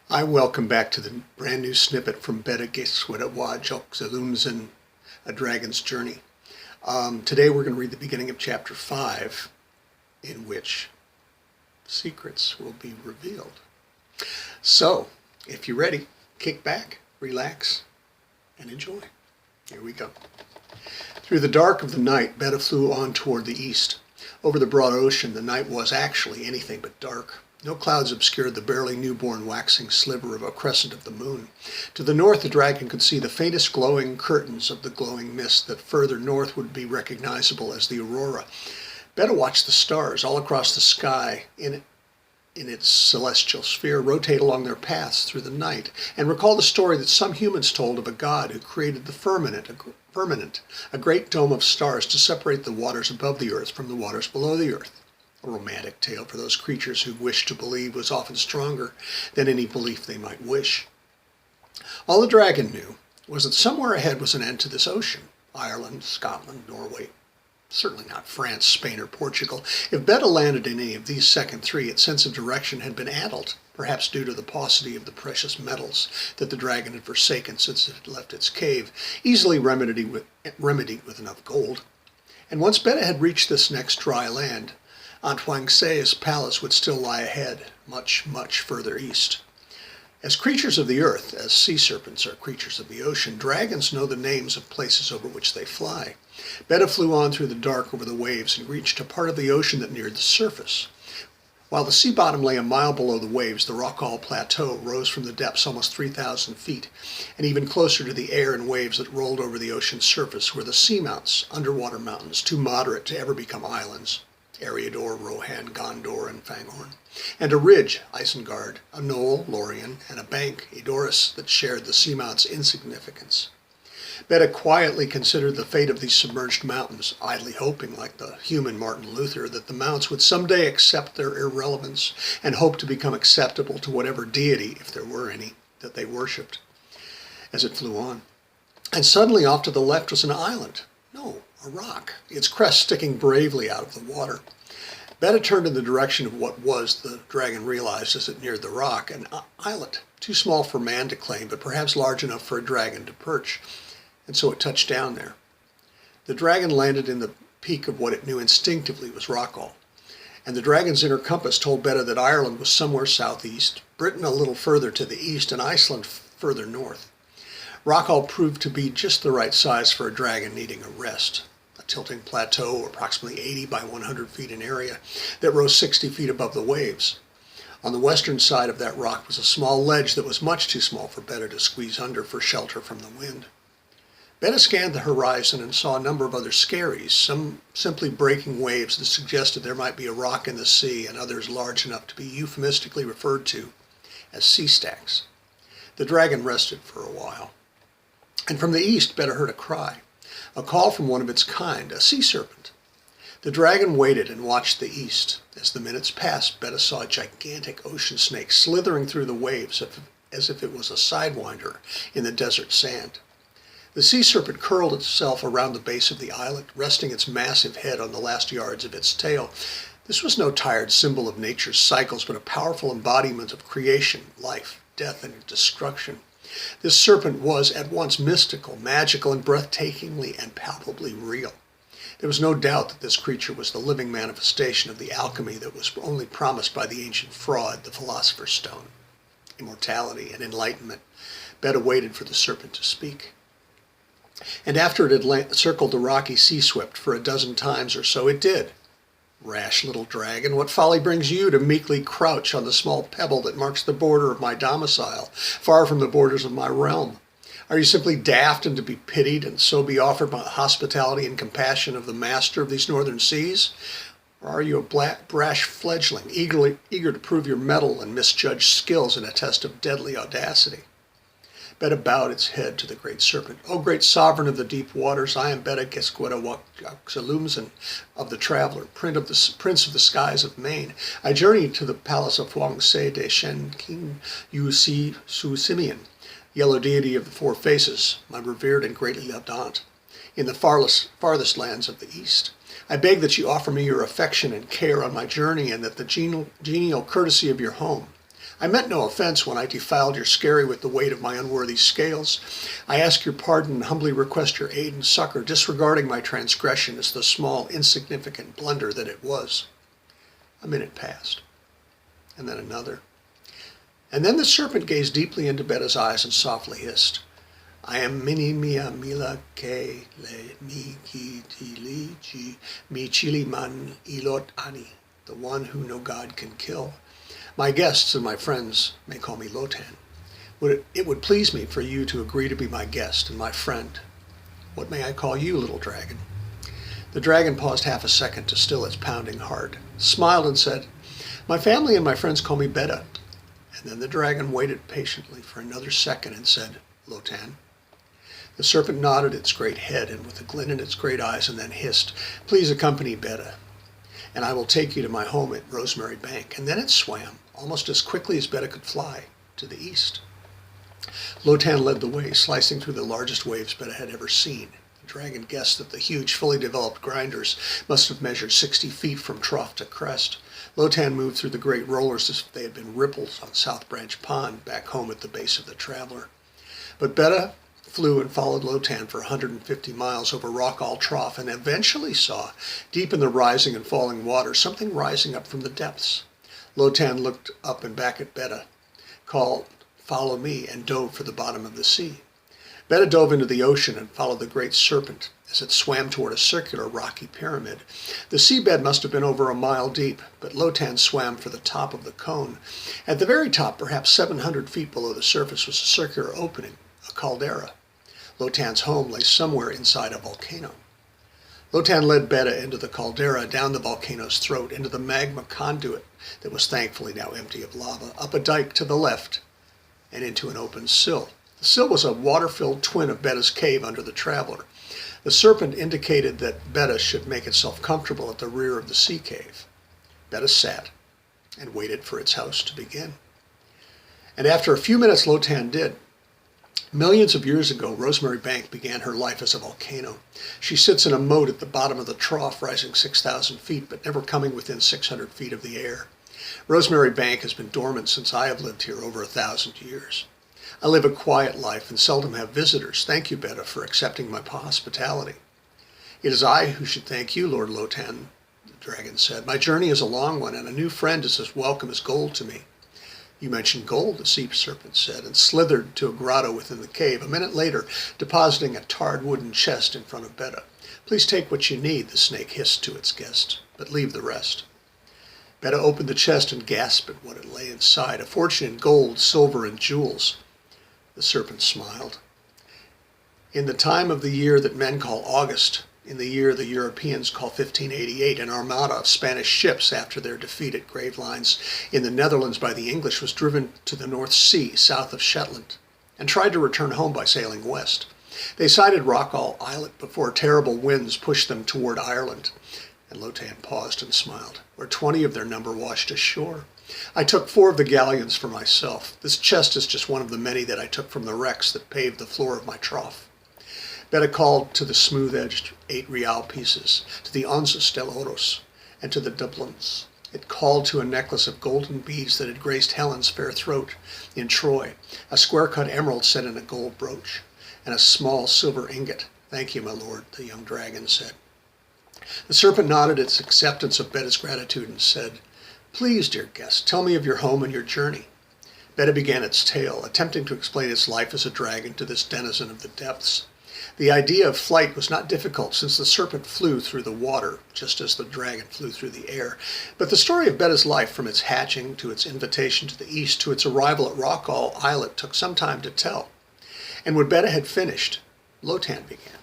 I welcome back to the brand new snippet from Bedagiskwedawajokzeloumsen, A Dragon's Journey. Today we're going to read the beginning of chapter 5, in which secrets will be revealed. So, if you're ready, kick back, relax, and enjoy. Here we go. Through the dark of the night, Beda flew on toward the east. Over the broad ocean, the night was actually anything but dark. No clouds obscured the barely newborn waxing sliver of a crescent of the moon. To the north, the dragon could see the faintest glowing curtains of the glowing mist that further north would be recognizable as the aurora. Beda watched the stars all across the sky in its celestial sphere rotate along their paths through the night, and recalled the story that some humans told of a god who created the firmament, a great dome of stars to separate the waters above the earth from the waters below the earth. A romantic tale for those creatures who wished to believe was often stronger than any belief they might wish. All the dragon knew was that somewhere ahead was an end to this ocean. Ireland, Scotland, Norway, certainly not France, Spain, or Portugal. If Beda landed in any of these second three, its sense of direction had been addled, perhaps due to the paucity of the precious metals that the dragon had forsaken since it had left its cave, easily remedied with enough gold. And once Beda had reached this next dry land, Aunt Huangse's palace would still lie ahead, much, much further east. As creatures of the earth, as sea serpents are creatures of the ocean, dragons know the names of places over which they fly. Beda flew on through the dark over the waves and reached a part of the ocean that neared the surface. While the sea bottom lay a mile below the waves, the Rockall Plateau rose from the depths almost 3,000 feet, and even closer to the air and waves that rolled over the ocean's surface were the seamounts, underwater mountains, too moderate to ever become islands. Eriador, Rohan, Gondor, and Fangorn, and a ridge, Isengard, a knoll, Lorien, and a bank, Edoras, that shared the seamounts' insignificance. Beda quietly considered the fate of these submerged mountains, idly hoping, like the human Martin Luther, that the mounts would someday accept their irrelevance and hope to become acceptable to whatever deity, if there were any, that they worshipped, as it flew on. And suddenly off to the left was an island. No, a rock, its crest sticking bravely out of the water. Beda turned in the direction of what was, the dragon realized as it neared the rock, an islet, too small for man to claim, but perhaps large enough for a dragon to perch, and so it touched down there. The dragon landed in the peak of what it knew instinctively was Rockall, and the dragon's inner compass told Beda that Ireland was somewhere southeast, Britain a little further to the east, and Iceland further north. Rockall proved to be just the right size for a dragon needing a rest. A tilting plateau, approximately 80 by 100 feet in area, that rose 60 feet above the waves. On the western side of that rock was a small ledge that was much too small for Beda to squeeze under for shelter from the wind. Beda scanned the horizon and saw a number of other skerries, some simply breaking waves that suggested there might be a rock in the sea, and others large enough to be euphemistically referred to as sea stacks. The dragon rested for a while. And from the east, Beda heard a cry, a call from one of its kind, a sea serpent. The dragon waited and watched the east. As the minutes passed, Beda saw a gigantic ocean snake slithering through the waves as if it was a sidewinder in the desert sand. The sea serpent curled itself around the base of the islet, resting its massive head on the last yards of its tail. This was no tired symbol of nature's cycles, but a powerful embodiment of creation, life, death, and destruction. This serpent was at once mystical, magical, and breathtakingly and palpably real. There was no doubt that this creature was the living manifestation of the alchemy that was only promised by the ancient fraud, the Philosopher's Stone. Immortality and enlightenment. Beda waited for the serpent to speak. And after it had circled the rocky sea-swept for a dozen times or so, it did. Rash little dragon, what folly brings you to meekly crouch on the small pebble that marks the border of my domicile, far from the borders of my realm? Are you simply daft and to be pitied, and so be offered the hospitality and compassion of the master of these northern seas? Or are you a brash fledgling, eager to prove your mettle and misjudged skills in a test of deadly audacity? Beda bowed its head to the great serpent. O great sovereign of the deep waters, I am Bedagiskwedawajokzeloumsen of the traveler, prince of the skies of Maine. I journey to the palace of Huangse de Shen King Yu Si Su Simeon, yellow deity of the four faces, my revered and greatly loved aunt, in the farthest lands of the east. I beg that you offer me your affection and care on my journey, and that the genial courtesy of your home, I meant no offense when I defiled your skerry with the weight of my unworthy scales. I ask your pardon and humbly request your aid and succor, disregarding my transgression as the small, insignificant blunder that it was. A minute passed, and then another. And then the serpent gazed deeply into Beda's eyes and softly hissed, I am mini mia mila ke le mi ki ti li ji mi chili man ilot ani, the one who no God can kill. My guests and my friends may call me Lotan. It would please me for you to agree to be my guest and my friend. What may I call you, little dragon? The dragon paused half a second to still its pounding heart, smiled and said, My family and my friends call me Beda. And then the dragon waited patiently for another second and said, Lotan. The serpent nodded its great head and with a glint in its great eyes and then hissed, Please accompany Beda, and I will take you to my home at Rosemary Bank. And then it swam, almost as quickly as Beda could fly, to the east. Lotan led the way, slicing through the largest waves Beda had ever seen. The dragon guessed that the huge, fully developed grinders must have measured 60 feet from trough to crest. Lotan moved through the great rollers as if they had been ripples on South Branch Pond back home at the base of the Traveler. But Beda flew and followed Lotan for 150 miles over Rockall Trough and eventually saw, deep in the rising and falling water, something rising up from the depths. Lotan looked up and back at Beda, called, Follow me, and dove for the bottom of the sea. Beda dove into the ocean and followed the great serpent as it swam toward a circular rocky pyramid. The seabed must have been over a mile deep, but Lotan swam for the top of the cone. At the very top, perhaps 700 feet below the surface, was a circular opening, a caldera. Lotan's home lay somewhere inside a volcano. Lotan led Beda into the caldera, down the volcano's throat, into the magma conduit that was thankfully now empty of lava, up a dike to the left, and into an open sill. The sill was a water-filled twin of Beda's cave under the Traveler. The serpent indicated that Beda should make itself comfortable at the rear of the sea cave. Beda sat and waited for its house to begin. And after a few minutes, Lotan did. Millions of years ago, Rosemary Bank began her life as a volcano. She sits in a moat at the bottom of the trough, rising 6,000 feet, but never coming within 600 feet of the air. Rosemary Bank has been dormant since I have lived here over 1,000 years. I live a quiet life and seldom have visitors. Thank you, Beda, for accepting my hospitality. It is I who should thank you, Lord Lotan, the dragon said. My journey is a long one, and a new friend is as welcome as gold to me. You mentioned gold, the sea serpent said, and slithered to a grotto within the cave, a minute later depositing a tarred wooden chest in front of Beda. Please take what you need, the snake hissed to its guest, but leave the rest. Beda opened the chest and gasped at what it lay inside, a fortune in gold, silver, and jewels. The serpent smiled. In the time of the year that men call August, in the year the Europeans call 1588, an armada of Spanish ships, after their defeat at Gravelines in the Netherlands by the English, was driven to the North Sea south of Shetland and tried to return home by sailing west. They sighted Rockall Islet before terrible winds pushed them toward Ireland, and Lotan paused and smiled, where 20 of their number washed ashore. I took 4 of the galleons for myself. This chest is just one of the many that I took from the wrecks that paved the floor of my trough. Beda called to the smooth-edged 8 real pieces, to the onzas del oros, and to the doubloons. It called to a necklace of golden beads that had graced Helen's fair throat in Troy, a square-cut emerald set in a gold brooch, and a small silver ingot. Thank you, my lord, the young dragon said. The serpent nodded its acceptance of Beda's gratitude and said, Please, dear guest, tell me of your home and your journey. Beda began its tale, attempting to explain its life as a dragon to this denizen of the depths. The idea of flight was not difficult, since the serpent flew through the water, just as the dragon flew through the air. But the story of Beda's life, from its hatching to its invitation to the east to its arrival at Rockall Islet, took some time to tell. And when Beda had finished, Lotan began.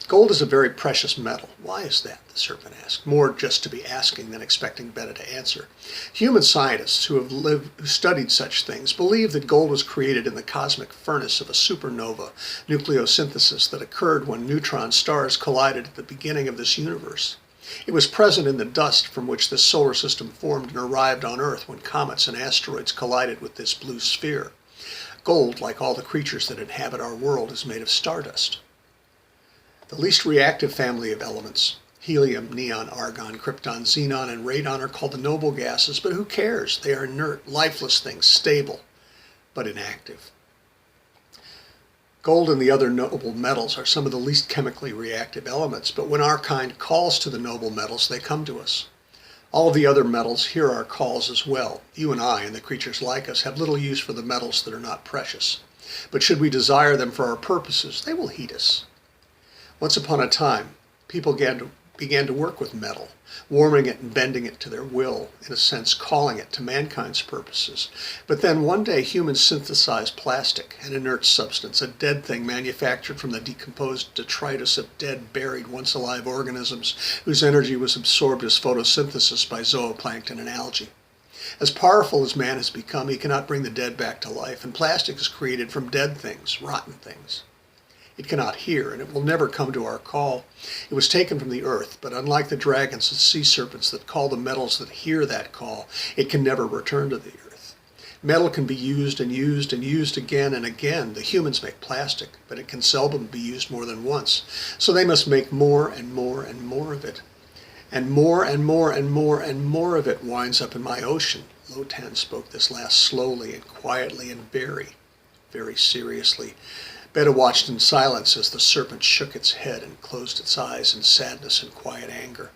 Gold is a very precious metal. Why is that? The serpent asked, more just to be asking than expecting Beda to answer. Human scientists who studied such things believe that gold was created in the cosmic furnace of a supernova nucleosynthesis that occurred when neutron stars collided at the beginning of this universe. It was present in the dust from which this solar system formed and arrived on Earth when comets and asteroids collided with this blue sphere. Gold, like all the creatures that inhabit our world, is made of stardust. The least reactive family of elements, Helium, neon, argon, krypton, xenon, and radon are called the noble gases, but who cares? They are inert, lifeless things, stable, but inactive. Gold and the other noble metals are some of the least chemically reactive elements, but when our kind calls to the noble metals, they come to us. All of the other metals hear our calls as well. You and I, and the creatures like us, have little use for the metals that are not precious. But should we desire them for our purposes, they will heed us. Once upon a time, people began to work with metal, warming it and bending it to their will, in a sense calling it to mankind's purposes. But then one day humans synthesized plastic, an inert substance, a dead thing manufactured from the decomposed detritus of dead, buried, once alive organisms whose energy was absorbed as photosynthesis by zooplankton and algae. As powerful as man has become, he cannot bring the dead back to life, and plastic is created from dead things, rotten things. It cannot hear, and it will never come to our call. It was taken from the earth, but unlike the dragons and sea serpents that call the metals that hear that call, it can never return to the earth. Metal can be used and used and used again and again. The humans make plastic, but it can seldom be used more than once. So they must make more and more and more of it. And more and more and more and more of it winds up in my ocean. Lotan spoke this last slowly and quietly and very, very seriously. Beda watched in silence as the serpent shook its head and closed its eyes in sadness and quiet anger.